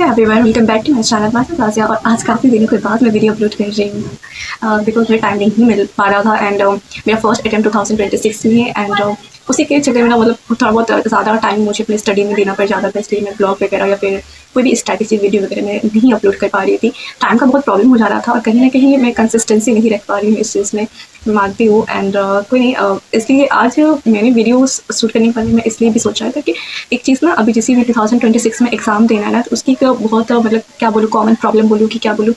Everyone, welcome back to my channel Master Classia. और आज काफ़ी दिनों के बाद मैं वीडियो अपलोड कर रही हूँ बिकॉज मुझे टाइम नहीं मिल पा रहा था एंड मेरा फर्स्ट अटैम्प्ट 2026 में है एंड उसी के चक्कर में ना मतलब थोड़ा बहुत ज़्यादा टाइम मुझे अपनी स्टडी में देना पड़ जाता था, इसलिए मैं ब्लॉग वगैरह या फिर कोई भी स्ट्रैटेजी वीडियो वगैरह मैं नहीं अपलोड कर पा रही थी। टाइम का बहुत प्रॉब्लम हो जा रहा था और कहीं ना कहीं मैं कंसिस्टेंसी नहीं रख पा रही हूँ इस चीज़ में, मानती हूँ। एंड कोई नहीं, इसलिए आज मैंने वीडियो शूट करने के बारे में इसलिए भी सोचा था कि एक चीज़ ना, अभी जैसे भी 2026 में एग्ज़ाम देना है ना, तो उसकी बहुत मतलब क्या बोलूँ, कॉमन प्रॉब्लम बोलूँ कि क्या बोलूँ,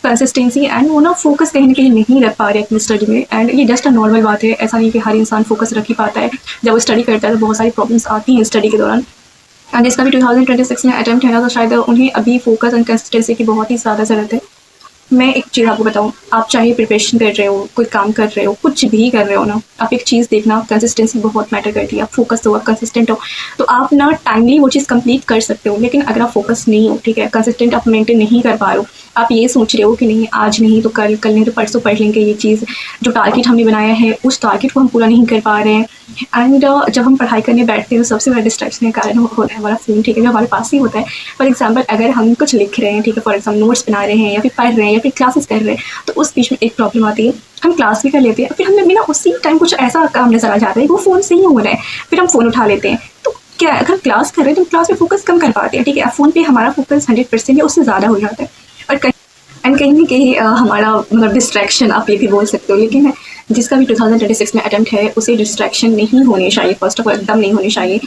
कंसिस्टेंसी एंड वो ना फोकस कहीं ना कहीं नहीं रख पा रहे अपनी स्टडी में। एंड ये जस्ट अ नॉर्मल बात है, ऐसा नहीं कि हर इंसान फोकस रख ही पाता है। जब वो स्टडी करता है तो बहुत सारी प्रॉब्लम्स आती हैं स्टडी के दौरान। एंड जिसका भी 2026 में अटैम्प्ट है ना, तो शायद उन्हें अभी फोकस एंड कंसिस्टेंसी की बहुत ही ज़्यादा ज़रूरत है। मैं एक चीज़ आपको बताऊँ, आप चाहे प्रिपरेशन कर रहे हो, कोई काम कर रहे हो, कुछ भी कर रहे हो ना, आप एक चीज़ देखना, कंसिस्टेंसी बहुत मैटर करती है। आप फोकस हो, आप कंसिस्टेंट हो, तो आप ना टाइमली वो चीज़ कंप्लीट कर सकते हो। लेकिन अगर आप फोकस नहीं हो, ठीक है, कंसिस्टेंट आप मेंटेन नहीं कर पा रहे हो, आप ये सोच रहे हो कि नहीं आज नहीं तो कल, कल नहीं तो परसों पढ़ लेंगे, ये चीज़ जो टारगेट हमने बनाया है उस टारगेट को हम पूरा नहीं कर पा रहे हैं। एंड जब हम पढ़ाई करने बैठते हैं तो सबसे बड़ा डिस्ट्रैक्शन का कारण होता है हमारा फ़ोन, ठीक है, जो हमारे पास ही होता है। फॉर एग्जाम्पल, अगर हम कुछ लिख रहे हैं, ठीक है, फॉर एग्जाम्पल नोट्स बना रहे हैं या फिर पढ़ रहे हैं या फिर क्लासेस कर रहे हैं, तो उस बीच में एक प्रॉब्लम आती है, हम क्लास भी कर लेते हैं, फिर हमें बिना उसी टाइम कुछ ऐसा काम नजर आ जाता है वो फ़ोन से ही हो रहा है, फिर हम फ़ोन उठा लेते हैं। तो क्या अगर क्लास कर रहे हैं तो क्लास में फोकस कम कर पाते हैं, ठीक है, फ़ोन पे हमारा फोकस 100% या उससे ज़्यादा हो जाता है। और कहीं ना कहीं हमारा मतलब डिस्ट्रैक्शन आप ये भी बोल सकते हो। लेकिन जिसका भी 2026 में अटैम्प्ट है उसे डिस्ट्रैक्शन नहीं होनी चाहिए, फर्स्ट ऑफ ऑल एकदम नहीं होनी चाहिए।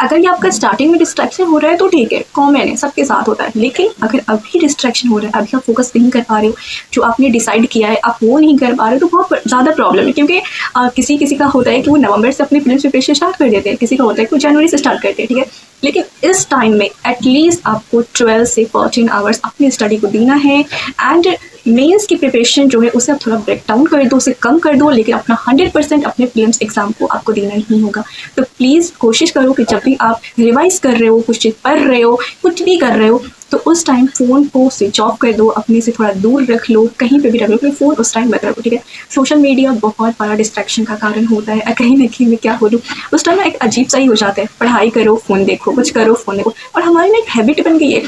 अगर ये आपका स्टार्टिंग में डिस्ट्रैक्शन हो रहा है तो ठीक है, कॉमन है, सबके साथ होता है। लेकिन अगर अभी डिस्ट्रैक्शन हो रहा है, अभी आप फोकस नहीं कर पा रहे हो, जो आपने डिसाइड किया है आप वो नहीं कर पा रहे हो, तो बहुत ज़्यादा प्रॉब्लम है। क्योंकि किसी किसी का होता है कि वो नवंबर से अपनी फिल्म प्रिपरेशन स्टार्ट कर देते हैं, किसी का होता है कि वो जनवरी से स्टार्ट करते हैं, ठीक है। लेकिन इस टाइम में एटलीस्ट आपको 12 से 14 आवर्स अपनी स्टडी को देना है। एंड मेंस की प्रिपरेशन जो है उसे आप थोड़ा ब्रेक डाउन कर दो, उसे कम कर दो, लेकिन अपना 100% अपने प्रीलिम्स एग्जाम को आपको देना ही होगा। तो प्लीज़ कोशिश करो कि जब भी आप रिवाइज कर रहे हो, कुछ चीज़ पढ़ रहे हो, कुछ भी कर रहे हो, तो उस टाइम फ़ोन को स्विच ऑफ कर दो, अपने से थोड़ा दूर रख लो, कहीं पे भी रख लो, क्योंकि फ़ोन उस टाइम मत रखो, ठीक है। सोशल मीडिया बहुत बड़ा डिस्ट्रैक्शन का कारण होता है। कहीं ना कहीं मैं क्या बोलूँ, उस टाइम ना एक अजीब सा ही हो जाता है, पढ़ाई करो फ़ोन देखो, कुछ करो फ़ोन देखो, और हमारी ना एक हैबिट बन गई है,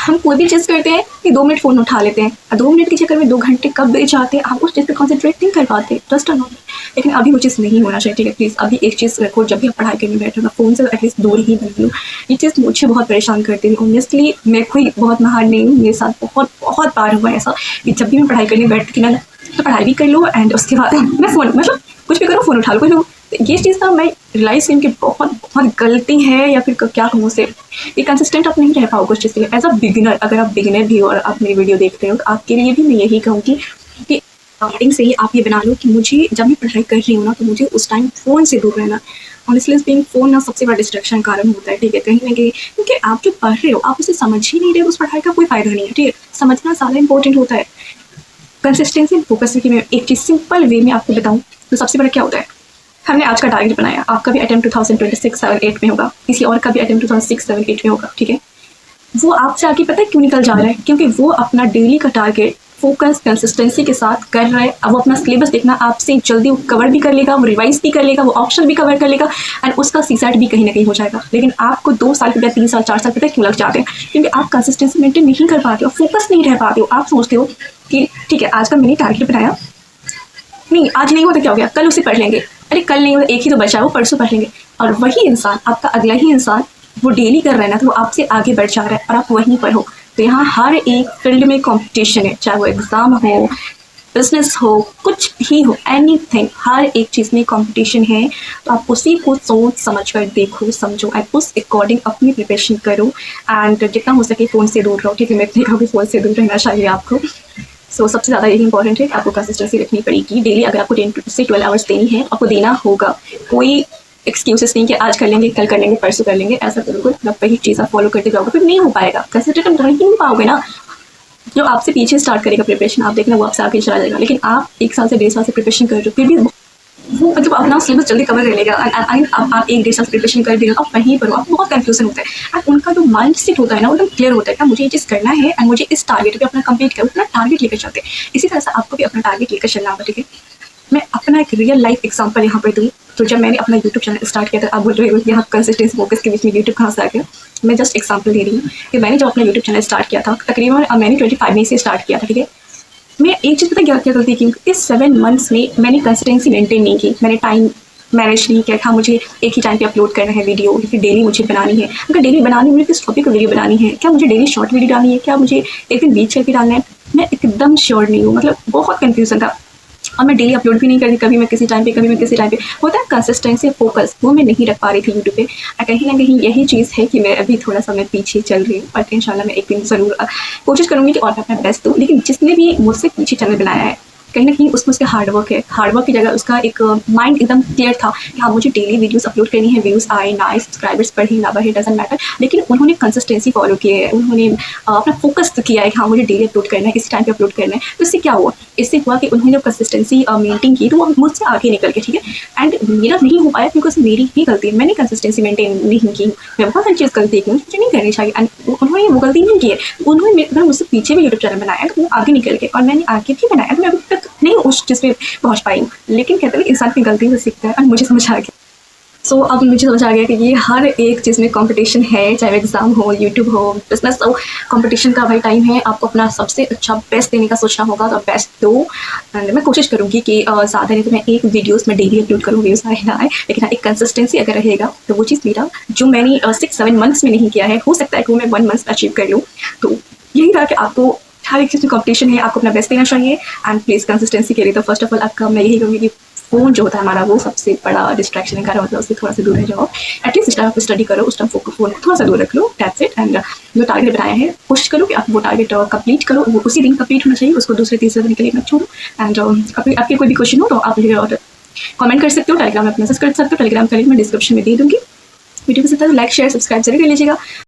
हम कोई भी चीज़ करते हैं कि 2 मिनट फ़ोन उठा लेते हैं, 2 मिनट के चक्कर में 2 घंटे कब बीत जाते हैं आप उस चीज़ पे कॉन्सेंट्रेट नहीं कर पाते, जस्ट नॉट। लेकिन अभी वो चीज़ नहीं होना चाहिए, ठीक है। प्लीज़ अभी एक चीज़ रखो, जब भी आप पढ़ाई करने बैठो ना, फ़ोन से एटलीस्ट दूर ही बन लो। ये चीज़ मुझे बहुत परेशान करती है ऑनेस्टली। मैं कोई बहुत महान नहीं हूँ, मेरे साथ बहुत बहुत बार हुआ है ऐसा कि जब भी मैं पढ़ाई करने बैठती ना, तो पढ़ाई भी कर लो एंड उसके बाद मैं फ़ोन, मतलब कुछ भी करो, फ़ोन उठा लो, कोई लो। तो ये चीज़ ना मैं रियलाइज़ की बहुत बहुत गलती है, या फिर क्या कहूँ उसे, ये कंसिस्टेंट आप नहीं रह पाओगे उस चीज़ के लिए। एज अ बिगिनर, अगर आप बिगिनर भी हो और आप मेरी वीडियो देख रहे हो, तो आपके लिए भी मैं यही कहूँगी कि स्टार्टिंग से ही आप ये बना लो कि मुझे जब मैं पढ़ाई कर रही हूँ ना, तो मुझे उस टाइम फ़ोन से दूर रहना। ऑनेस्टली स्पीकिंग, फ़ोन ना सबसे बड़ा डिस्ट्रैक्शन कारण होता है, ठीक है, कहीं ना कहीं, क्योंकि आप जो पढ़ रहे हो आप उसे समझ ही नहीं रहे हो, उस पढ़ाई का कोई फ़ायदा नहीं है, ठीक है। समझना ज़्यादा इंपॉर्टेंट होता है। कंसिस्टेंसी फोकस की मैं एक चीज़ सिंपल वे में आपको बताऊँ तो सबसे बड़ा क्या होता है, हमने आज का टारगेट बनाया, आपका भी अटैम्प्ट 2026-7-8 में होगा, किसी और का भी अटैम्प्ट 2006-7-8 में होगा, ठीक है। वो आपसे आगे पता है क्यों निकल जा रहा है, क्योंकि वो अपना डेली का टारगेट फोकस कंसिस्टेंसी के साथ कर रहा है। अब वो अपना सिलेबस देखना आपसे जल्दी कवर भी कर लेगा, वो रिवाइज भी कर लेगा, वो ऑप्शन भी कवर कर लेगा एंड उसका सीसेट भी कहीं ना कहीं हो जाएगा। लेकिन आपको 2 साल के बाद, 3 साल, 4 साल पता क्यों लग जाते हैं, क्योंकि आप कंसिस्टेंसी मेंटेन नहीं कर पाते हो, फोकस नहीं रह पाते हो। आप सोचते हो कि ठीक है, आज का मैंने टारगेट बनाया, नहीं आज नहीं होता क्या हो गया, कल उसे पढ़ लेंगे, अरे कल नहीं होता, एक ही तो बचा है, वो परसों पढ़ लेंगे। और वही इंसान, आपका अगला ही इंसान, वो डेली कर रहा है ना, तो वो आपसे आगे बढ़ जा रहा है और आप वहीं पर हो। तो यहाँ हर एक फील्ड में कंपटीशन है, चाहे वो एग्ज़ाम हो, बिजनेस हो, कुछ भी हो, एनीथिंग, हर एक चीज़ में कंपटीशन है। तो आप उसी को सोच समझ कर देखो, समझो एंड उस अकॉर्डिंग अपनी प्रिपरेशन करो। एंड जितना हो सके फ़ोन से दूर रहो, ठीक है, मैं इतनी कभी फ़ोन से दूर रहना चाहिए आपको। सो सबसे ज़्यादा यही इंपॉर्टेंट है कि आपको कंसिस्टेंसी रखनी पड़ेगी डेली। अगर आपको 10 से 12 आवर्स देनी है, आपको देना होगा। कोई एक्सक्यूजेस नहीं कि आज कर लेंगे, कल कर लेंगे, परसों कर लेंगे, ऐसा बिल्कुल मतलब वही चीज़ आप फॉलो करते जाओगे, फिर नहीं हो पाएगा, कंसिस्टेंट रह ही नहीं पाओगे ना। जो आपसे पीछे स्टार्ट करेगा प्रिपरेशन, आप देखना वो आपसे आगे चला जाएगा। लेकिन आप 1 साल से 1.5 साल से प्रिपरेशन कर रहे हो, फिर भी वो मतलब अपना सिलेबस जल्दी कवर कर लेगा। आप 1-1.5 साल प्रिपरेशन कर देगा, आप वहीं पर हो, आपको बहुत कन्फ्यूजन होता है। एंड उनका जो माइंड सेट होता है ना, वो एकदम क्लियर होता है कि मुझे ये चीज़ करना है एंड मुझे इस टारगेट पे अपना कंप्लीट करो, अपना टारगेट लेकर चलते हैं। इसी तरह से आपको भी अपना टारगेट लेकर चलना होगा, ठीक है। मैं अपना एक रियल लाइफ एग्जाम्पल यहाँ पर दूँ तो जब मैंने अपना यूट्यूब चैनल स्टार्ट किया था, आप बोल रहे हो कि यहाँ कंसिस्टेंसी फोकस के बीच में यूट्यूब कहाँ से आ गया। मैं जस्ट एग्जांपल दे रही हूँ कि मैंने जब अपना यूट्यूब चैनल स्टार्ट किया था, तकरीबन मैंने 25 में से स्टार्ट किया था, ठीक है। मैं एक चीज़ पता क्या गलती की, इस 7 मंथ्स में मैंने कंसिस्टेंसी मेंटेन नहीं की, मैंने टाइम मैनेज नहीं किया। हाँ, मुझे एक ही टाइम पे अपलोड करना है वीडियो, फिर डेली मुझे बनानी है। अगर डेली बनानी मुझे किस टॉपिक पर वीडियो बनानी है, क्या मुझे डेली शॉर्ट वीडियो डालनी है, क्या मुझे एक दिन बीच करके डालना है, मैं एकदम श्योर नहीं हूँ। मतलब बहुत कन्फ्यूजन था और मैं डेली अपलोड भी नहीं करती, कभी मैं किसी टाइम पे, कभी मैं किसी टाइम पे। होता है कंसिस्टेंसी, फोकस, वो मैं नहीं रख पा रही थी यूट्यूब पे। कहीं ना कहीं यही चीज़ है कि मैं अभी थोड़ा सा मैं पीछे चल रही हूँ, बट इंशाल्लाह मैं एक दिन ज़रूर कोशिश करूँगी कि और मैं अपना बेस्ट दूँ। लेकिन जिसने भी मुझसे पीछे चैनल बनाया है, कहीं ना कहीं उसमें उसका हार्डवर्क है। हार्डवर्क की जगह उसका एक माइंड एकदम क्लियर था कि हाँ, मुझे डेली वीडियोस अपलोड करनी है, व्यूज़ आए ना आए, सब्सक्राइबर्स बढ़े ना बढ़े, डजंट मैटर। लेकिन उन्होंने कंसिस्टेंसी फॉलो की है, उन्होंने अपना फोकस किया है कि हाँ, मुझे डेली अपलोड करना है, इस टाइम पे अपलोड करना है। तो इससे क्या हुआ, इससे हुआ कि उन्होंने जब कंसिस्टेंसी मेंटेन की तो वो मुझसे आगे निकल के, ठीक है। एंड मेरा नहीं हो पाया क्योंकि उसमें मेरी ही गलती है, मैंने कंसिस्टेंसी मेंटेन नहीं की। मैं बहुत सारी चीज़ गलती की, मुझे नहीं करनी चाहिए। एंड उन्होंने वो गलती नहीं की है, उन्होंने अगर मुझसे पीछे भी यूट्यूब चैनल बनाया तो वो आगे निकल के, और मैंने आगे भी बनाया तो मैं अभी तक नहीं उस चीज़ पे पहुँच पाई हूँ। लेकिन कहते हैं इंसान की गलती से सीखता है, और मुझे समझ आ गया। सो अब मुझे समझ आ गया कि ये हर एक चीज़ में कंपटीशन है, चाहे एग्ज़ाम हो, यूट्यूब हो, बिजनेस हो, कंपटीशन का भाई टाइम है। आपको अपना सबसे अच्छा बेस्ट देने का सोचना होगा, तो बेस्ट दो। एंड मैं कोशिश करूँगी कि ज़्यादा नहीं तो मैं एक वीडियोस में डेली अपलोड करूँ, व्यूज़ आए ना आए, लेकिन हाँ, एक कंसिस्टेंसी अगर रहेगा तो वो चीज़ मेरा जो मैंने 6-7 मंथ्स में नहीं किया है, हो सकता है कि वो मैं 1 मंथ में अचीव कर लूँ। तो यही था कि आपको हर एक चीज़ में कॉम्पिटिशन है, आपको अपना बेस्ट देना चाहिए। एंड प्लीज़ कंसिस्टेंसी के लिए तो फर्स्ट ऑफ ऑल आपका मैं यही कहूँगी कि फ़ोन जो होता है हमारा, वो सबसे बड़ा डिस्ट्रैक्शन है, मतलब उससे थोड़ा सा दूर रह जाओ। एटलीस्ट जिस टाइम आप स्टडी करो उस टाइम फ़ोन थोड़ा सा दूर रख लो, दैट्स इट। एंड जो टारगेट बनाया है, कोशिश करो कि आप वो टारगेट कंप्लीट करो, वो उसी दिन कंप्लीट होना चाहिए, उसको दूसरे तीसरे दिन के लिए मत छोड़ो। एंड आपके कोई भी क्वेश्चन हो तो आप मुझे कमेंट कर सकते हो, टेलीग्राम में मैसेज कर सकते हो, टेलीग्राम का लिंक मैं डिस्क्रिप्शन में दे दूँगी। वीडियो पसंद आए तो लाइक शेयर सब्सक्राइब जरूर कर लीजिएगा।